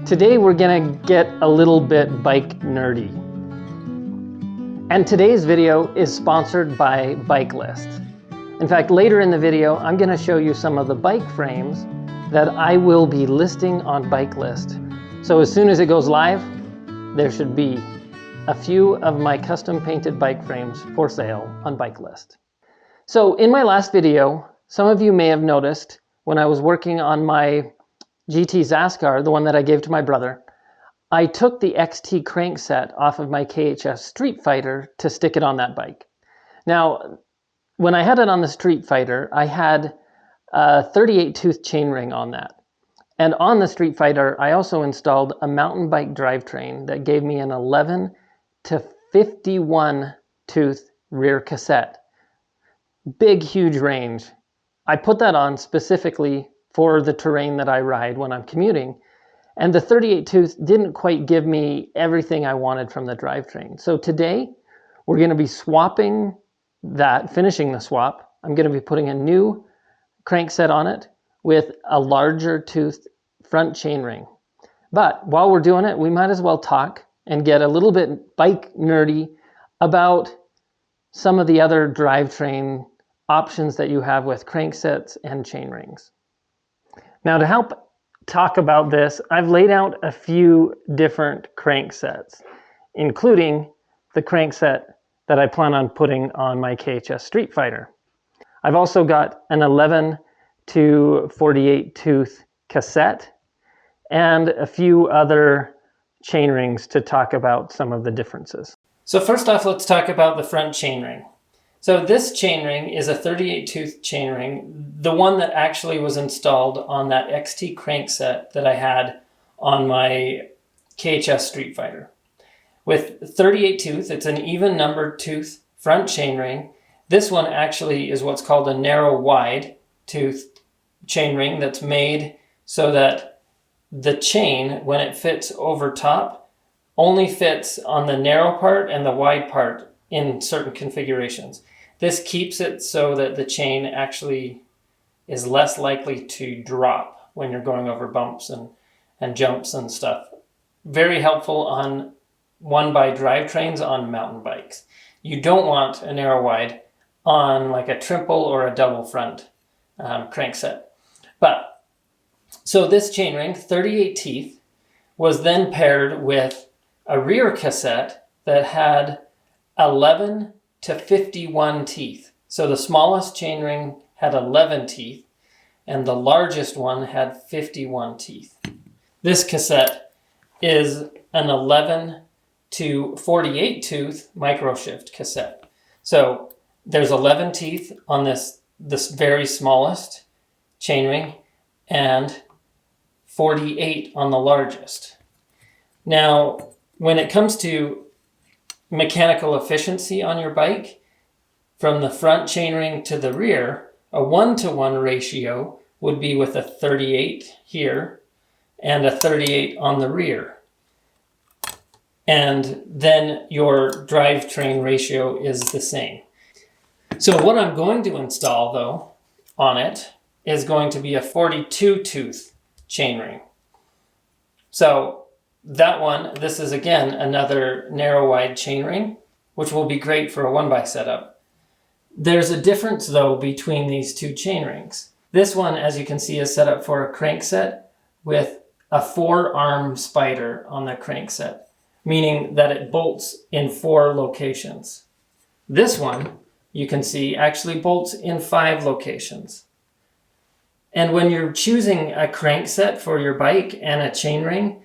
Today we're gonna get a little bit bike nerdy. And today's video is sponsored by BikeList. In fact, later in the video, I'm gonna show you some of the bike frames that I will be listing on BikeList. So as soon as it goes live, there should be a few of my custom painted bike frames for sale on BikeList. So in my last video, some of you may have noticed when I was working on my GT Zaskar, the one that I gave to my brother, I took the XT crankset off of my KHS Street Fighter to stick it on that bike. Now, when I had it on the Street Fighter, I had a 38 tooth chainring on that. And on the Street Fighter, I also installed a mountain bike drivetrain that gave me an 11 to 51 tooth rear cassette. Big, huge range. I put that on specifically for the terrain that I ride when I'm commuting. And the 38 tooth didn't quite give me everything I wanted from the drivetrain. So today, we're gonna be swapping that, finishing the swap. I'm gonna be putting a new crankset on it with a larger toothed front chainring. But while we're doing it, we might as well talk and get a little bit bike nerdy about some of the other drivetrain options that you have with cranksets and chainrings. Now, to help talk about this, I've laid out a few different cranksets, including the crankset that I plan on putting on my KHS Street Fighter. I've also got an 11 to 48 tooth cassette and a few other chainrings to talk about some of the differences. So first off, let's talk about the front chainring. So this chainring is a 38 tooth chainring, the one that actually was installed on that XT crankset that I had on my KHS Street Fighter. With 38 tooth, it's an even numbered tooth front chainring. This one actually is what's called a narrow wide tooth chainring that's made so that the chain, when it fits over top, only fits on the narrow part and the wide part in certain configurations. This keeps it so that the chain actually is less likely to drop when you're going over bumps and jumps and stuff. Very helpful on one-by drivetrains on mountain bikes. You don't want a narrow wide on like a triple or a double front crankset. But so this chainring, 38 teeth, was then paired with a rear cassette that had 11 to 51 teeth. So the smallest chainring had 11 teeth and the largest one had 51 teeth. This cassette is an 11 to 48 tooth micro shift cassette. So there's 11 teeth on this very smallest chainring and 48 on the largest. Now, when it comes to mechanical efficiency on your bike, from the front chainring to the rear, a 1-to-1 ratio would be with a 38 here and a 38 on the rear. And then your drivetrain ratio is the same. So what I'm going to install though on it is going to be a 42 tooth chainring. So that one, this is again another narrow wide chainring, which will be great for a 1x setup. There's a difference though between these two chainrings. This one, as you can see, is set up for a crankset with a 4-arm spider on the crankset, meaning that it bolts in 4 locations. This one, you can see, actually bolts in 5 locations. And when you're choosing a crankset for your bike and a chainring,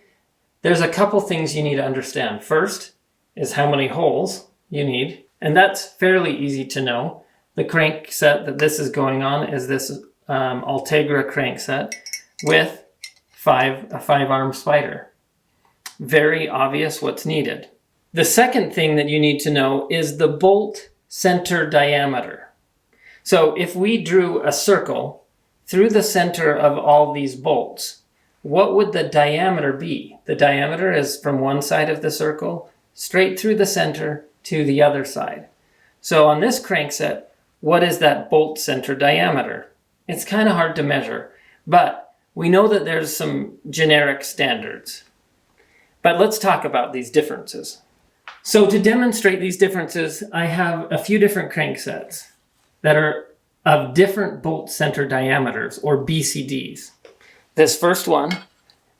there's a couple things you need to understand. First is how many holes you need, and that's fairly easy to know. The crankset that this is going on is this Ultegra crankset with a 5-arm spider. Very obvious what's needed. The second thing that you need to know is the bolt center diameter. So if we drew a circle through the center of all these bolts, what would the diameter be? The diameter is from one side of the circle straight through the center to the other side. So on this crankset, what is that bolt center diameter? It's kind of hard to measure, but we know that there's some generic standards. But let's talk about these differences. So to demonstrate these differences, I have a few different cranksets that are of different bolt center diameters, or BCDs. This first one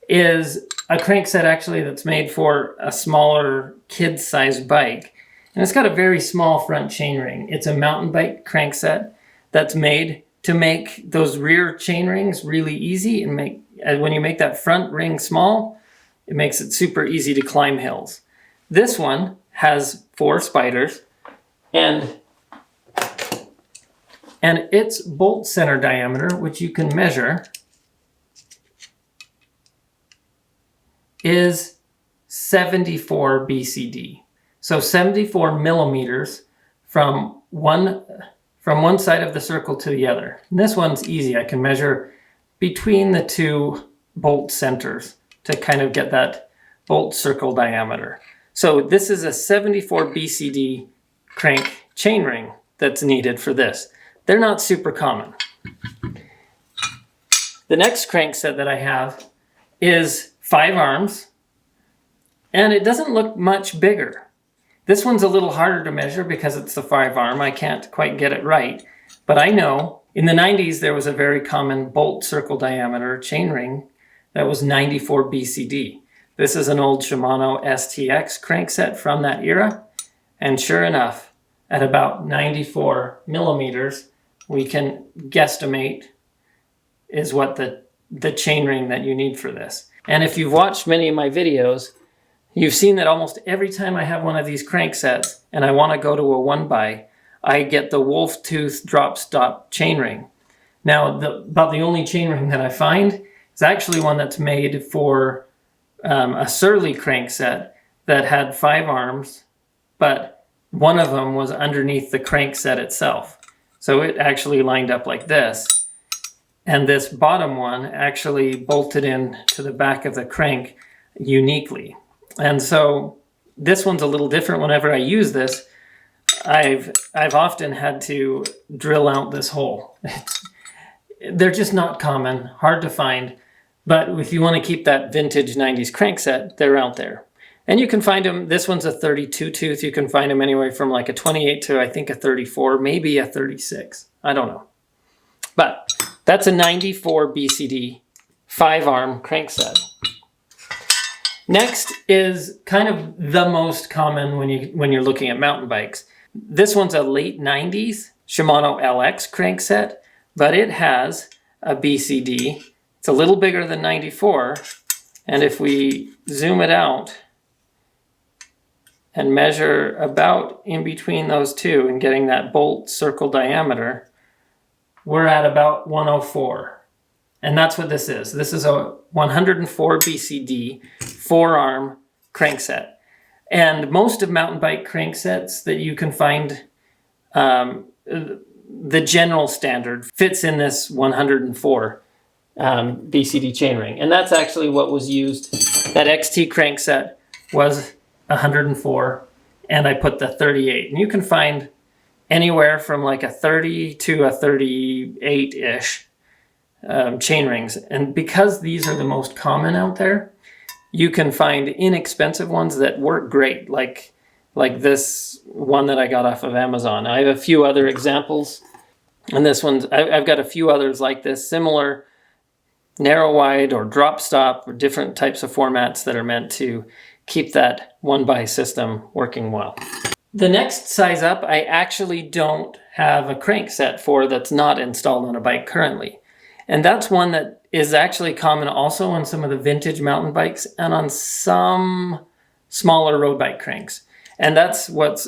is a crankset actually that's made for a smaller kid-sized bike. And it's got a very small front chainring. It's a mountain bike crankset that's made to make those rear chain rings really easy, and when you make that front ring small, it makes it super easy to climb hills. This one has 4 spiders, and its bolt center diameter, which you can measure, is 74 BCD. So 74 millimeters from one side of the circle to the other. And this one's easy. I can measure between the 2 bolt centers to kind of get that bolt circle diameter. So this is a 74 BCD crank chainring that's needed for this. They're not super common. The next crankset that I have is 5 arms, and it doesn't look much bigger. This one's a little harder to measure because it's the 5 arm. I can't quite get it right, but I know in the 90s there was a very common bolt circle diameter chainring that was 94 BCD. This is an old Shimano STX crankset from that era, and sure enough, at about 94 millimeters, we can guesstimate is what the chainring that you need for this. And if you've watched many of my videos, you've seen that almost every time I have one of these cranksets and I want to go to a 1x, I get the wolf tooth drop stop chainring. Now, about the only chainring that I find is actually one that's made for a Surly crankset that had 5 arms, but one of them was underneath the crankset itself. So it actually lined up like this. And this bottom one actually bolted in to the back of the crank uniquely. And so this one's a little different. Whenever I use this, I've often had to drill out this hole. They're just not common, hard to find. But if you want to keep that vintage 90s crankset, they're out there. And you can find them, this one's a 32 tooth. You can find them anywhere from like a 28 to I think a 34, maybe a 36. I don't know. But that's a 94 BCD 5-arm crankset. Next is kind of the most common when you're looking at mountain bikes. This one's a late 90s Shimano LX crankset, but it has a BCD. It's a little bigger than 94, and if we zoom it out and measure about in between those two and getting that bolt circle diameter, we're at about 104. And that's what this is. This is a 104 BCD 4-arm crankset. And most of mountain bike cranksets that you can find, the general standard fits in this 104 BCD chainring. And that's actually what was used. That XT crankset was 104, and I put the 38. And you can find anywhere from like a 30 to a 38-ish chain rings. And because these are the most common out there, you can find inexpensive ones that work great, like this one that I got off of Amazon. I have a few other examples, and this one's, I've got a few others like this, similar narrow wide or drop stop or different types of formats that are meant to keep that 1x system working well. The next size up, I actually don't have a crankset for that's not installed on a bike currently. And that's one that is actually common also on some of the vintage mountain bikes and on some smaller road bike cranks. And that's what's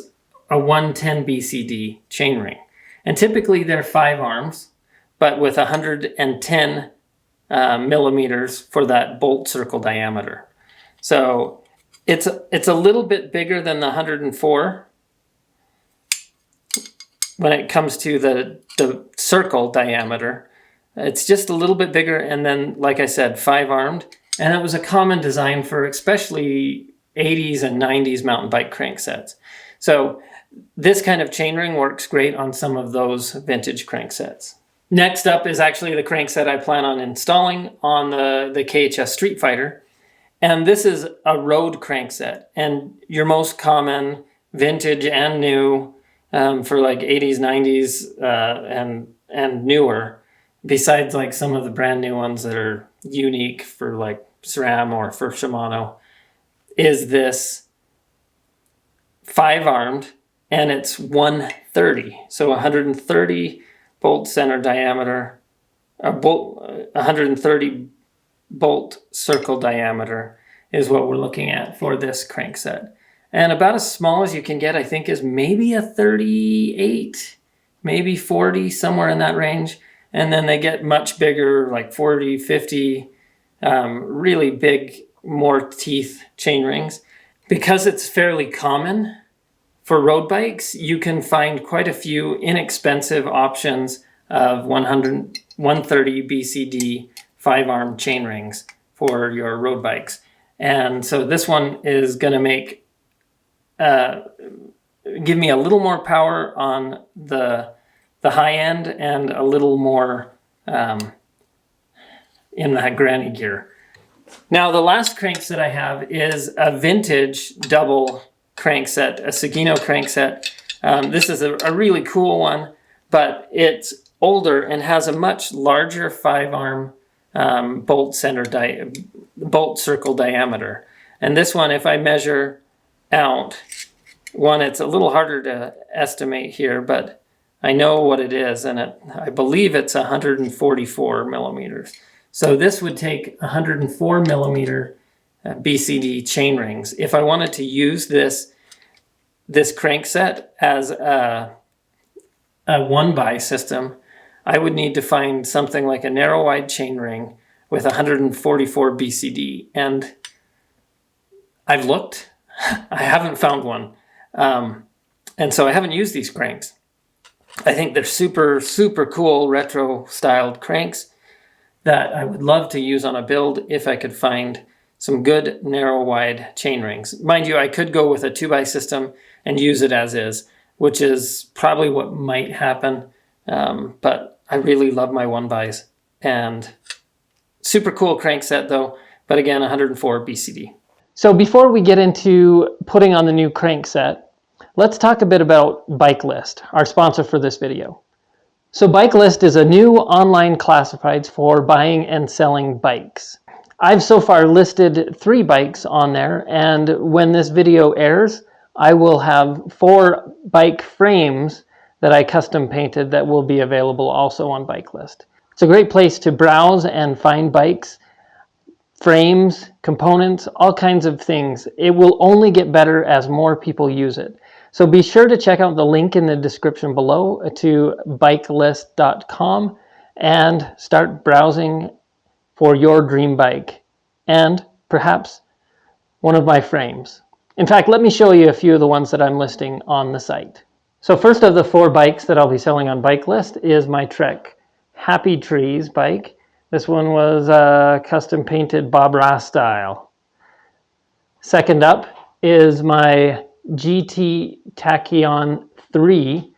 a 110 BCD chainring. And typically they're 5 arms, but with 110 millimeters for that bolt circle diameter. So it's a little bit bigger than the 104 when it comes to the circle diameter. It's just a little bit bigger, and then, like I said, 5-armed. And it was a common design for especially 80s and 90s mountain bike cranksets. So this kind of chainring works great on some of those vintage cranksets. Next up is actually the crankset I plan on installing on the KHS Street Fighter. And this is a road crankset, and your most common vintage and new for like 80s, 90s, and newer, besides like some of the brand new ones that are unique for like SRAM or for Shimano, is this 5-armed, and it's 130. So 130 bolt center diameter, 130 bolt circle diameter is what we're looking at for this crankset. And about as small as you can get, I think, is maybe a 38, maybe 40, somewhere in that range. And then they get much bigger, like 40, 50, really big, more teeth chain rings. Because it's fairly common for road bikes, you can find quite a few inexpensive options of 130 BCD 5-arm chain rings for your road bikes. And so this one is going to make give me a little more power on the high end and a little more in that granny gear. Now the last crankset I have is a vintage double crankset, a Sagino crankset. This is a really cool one, but it's older and has a much larger 5-arm bolt circle diameter. And this one, if I measure out, it's a little harder to estimate here, but I know what it is, and I believe it's 144 millimeters. So this would take 104 millimeter BCD chain rings. If I wanted to use this crankset as a one-by system, I would need to find something like a narrow wide chain ring with 144 BCD. And I've looked, I haven't found one. And so I haven't used these cranks. I think they're super, super cool retro styled cranks that I would love to use on a build if I could find some good narrow wide chain rings. Mind you, I could go with a 2-by system and use it as is, which is probably what might happen. But I really love my 1-bys, and super cool crankset though, but again, 104 BCD. So before we get into putting on the new crankset, let's talk a bit about BikeList, our sponsor for this video. So BikeList is a new online classifieds for buying and selling bikes. I've so far listed 3 bikes on there, and when this video airs, I will have 4 bike frames that I custom painted that will be available also on BikeList. It's a great place to browse and find bikes, frames, components, all kinds of things. It will only get better as more people use it. So be sure to check out the link in the description below to bikelist.com and start browsing for your dream bike and perhaps one of my frames. In fact, let me show you a few of the ones that I'm listing on the site. So first of the 4 bikes that I'll be selling on BikeList is my Trek Happy Trees bike. This one was custom painted Bob Ross style. Second up is my GT Tachyon 3,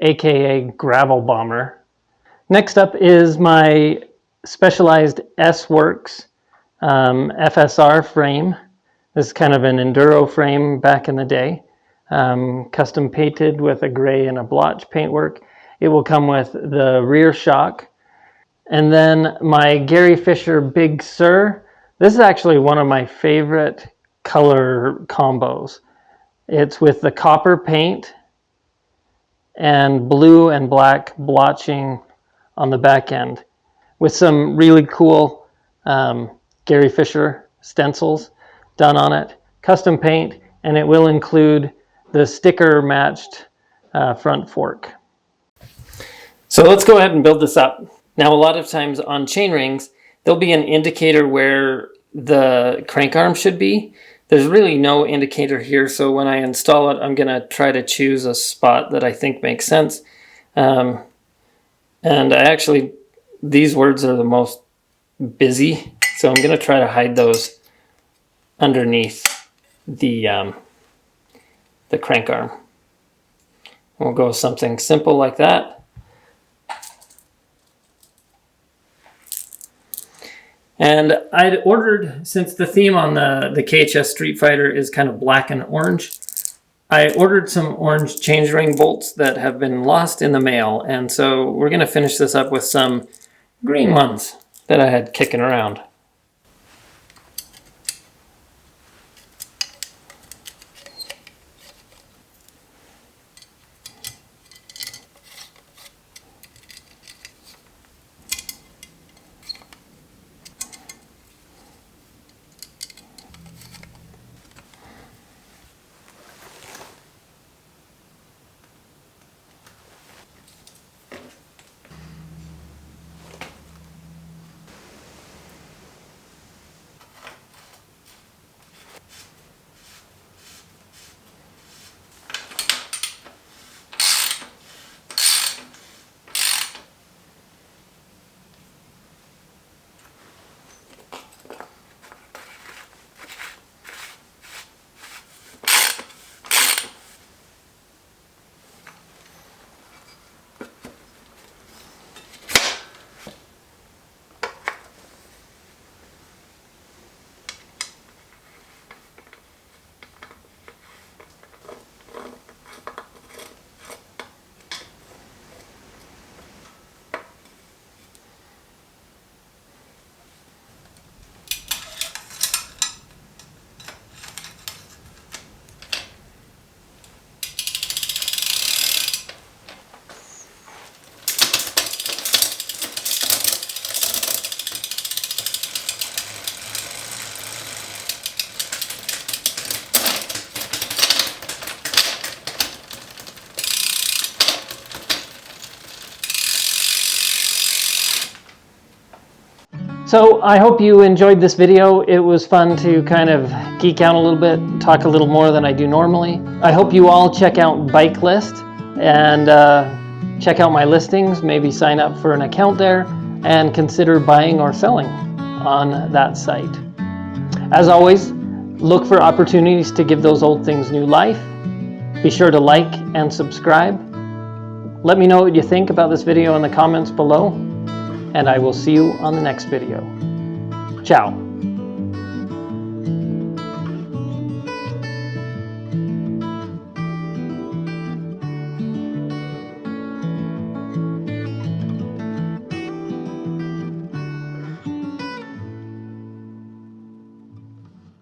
aka Gravel Bomber. Next up is my Specialized S-Works FSR frame. This is kind of an enduro frame back in the day. Custom painted with a gray and a blotch paintwork. It will come with the rear shock. And then my Gary Fisher Big Sur. This is actually one of my favorite color combos. It's with the copper paint and blue and black blotching on the back end with some really cool Gary Fisher stencils done on it, custom paint, and it will include the sticker matched front fork. So let's go ahead and build this up. Now, a lot of times on chain rings, there'll be an indicator where the crank arm should be. There's really no indicator here, so when I install it, I'm going to try to choose a spot that I think makes sense. And these words are the most busy, so I'm going to try to hide those underneath the crank arm. We'll go with something simple like that. And I'd ordered, since the theme on the KHS Street Fighter is kind of black and orange, I ordered some orange chainring bolts that have been lost in the mail. And so we're going to finish this up with some green ones that I had kicking around. So I hope you enjoyed this video. It was fun to kind of geek out a little bit, talk a little more than I do normally. I hope you all check out BikeList and check out my listings, maybe sign up for an account there and consider buying or selling on that site. As always, look for opportunities to give those old things new life. Be sure to like and subscribe. Let me know what you think about this video in the comments below, and I will see you on the next video. Ciao.